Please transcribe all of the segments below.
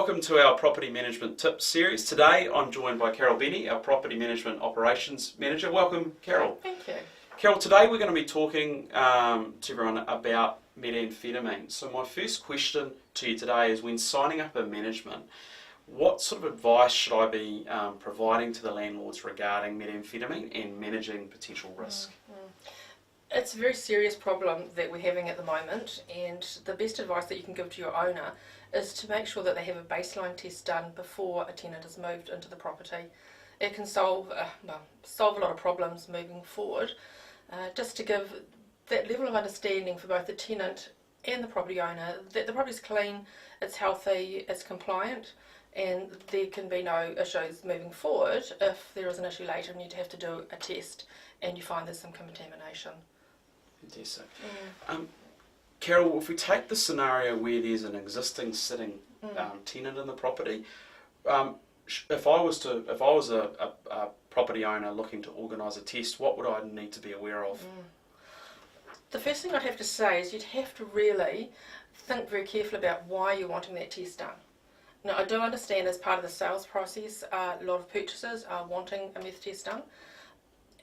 welcome to our Property Management Tips series. Today I'm joined by Carol Benny, our Property Management Operations Manager. Welcome, Carol. Thank you. Carol, today we're going to be talking to everyone about methamphetamine. So my first question to you today is, when signing up a management, what sort of advice should I be providing to the landlords regarding methamphetamine and managing potential risk? It's a very serious problem that we're having at the moment, and the best advice that you can give to your owner is to make sure that they have a baseline test done before a tenant is moved into the property. It can solve a lot of problems moving forward, just to give that level of understanding for both the tenant and the property owner that the property's clean, it's healthy, it's compliant, and there can be no issues moving forward if there is an issue later and you have to do a test and you find there's some contamination. Fantastic. Carol, if we take the scenario where there's an existing sitting tenant in the property, if I was a property owner looking to organise a test, what would I need to be aware of? The first thing I'd have to say is you'd have to really think very carefully about why you're wanting that test done. Now, I do understand as part of the sales process, a lot of purchasers are wanting a meth test done,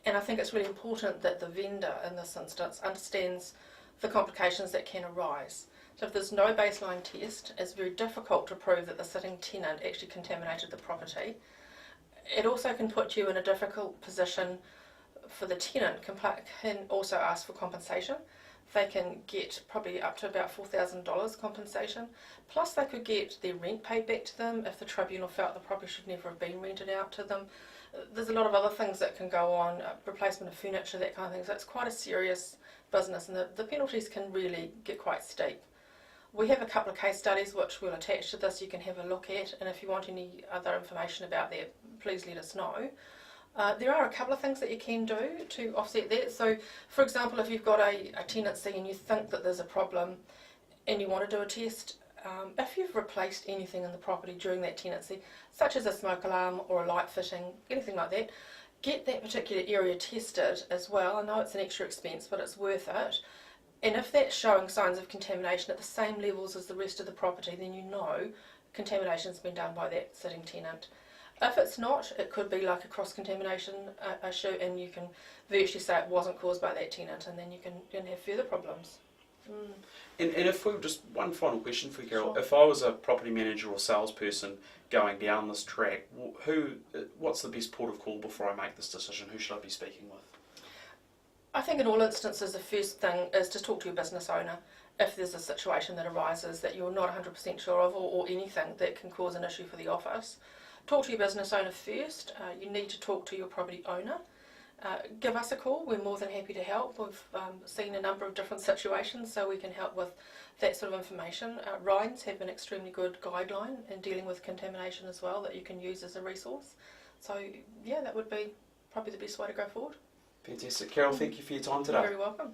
and I think it's really important that the vendor in this instance understands the complications that can arise. So if there's no baseline test, it's very difficult to prove that the sitting tenant actually contaminated the property. It also can put you in a difficult position for the tenant, can also ask for compensation. They can get probably up to about $4,000 compensation, plus they could get their rent paid back to them if the tribunal felt the property should never have been rented out to them. There's a lot of other things that can go on, replacement of furniture, that kind of thing, so it's quite a serious business, and the penalties can really get quite steep. We have a couple of case studies which we'll attach to this, you can have a look at, and if you want any other information about that, please let us know. There are a couple of things that you can do to offset that. So, for example, if you've got a tenancy and you think that there's a problem and you want to do a test, if you've replaced anything in the property during that tenancy, such as a smoke alarm or a light fitting, anything like that, get that particular area tested as well. I know it's an extra expense, but it's worth it. And if that's showing signs of contamination at the same levels as the rest of the property, then you know contamination's been done by that sitting tenant. If it's not, it could be like a cross-contamination issue, and you can virtually say it wasn't caused by that tenant, and then you can have further problems. And if we just one final question for you, Carol, Sure. if I was a property manager or salesperson going down this track, what's the best port of call before I make this decision? Who should I be speaking with? I think in all instances the first thing is to talk to your business owner if there's a situation that arises that you're not 100% sure of, or anything that can cause an issue for the office. Talk to your business owner first. You need to talk to your property owner. Give us a call, we're more than happy to help. We've seen a number of different situations, so we can help with that sort of information. RINES have an extremely good guideline in dealing with contamination as well that you can use as a resource. So yeah, that would be probably the best way to go forward. Fantastic. Carol, thank you for your time today. You're very welcome.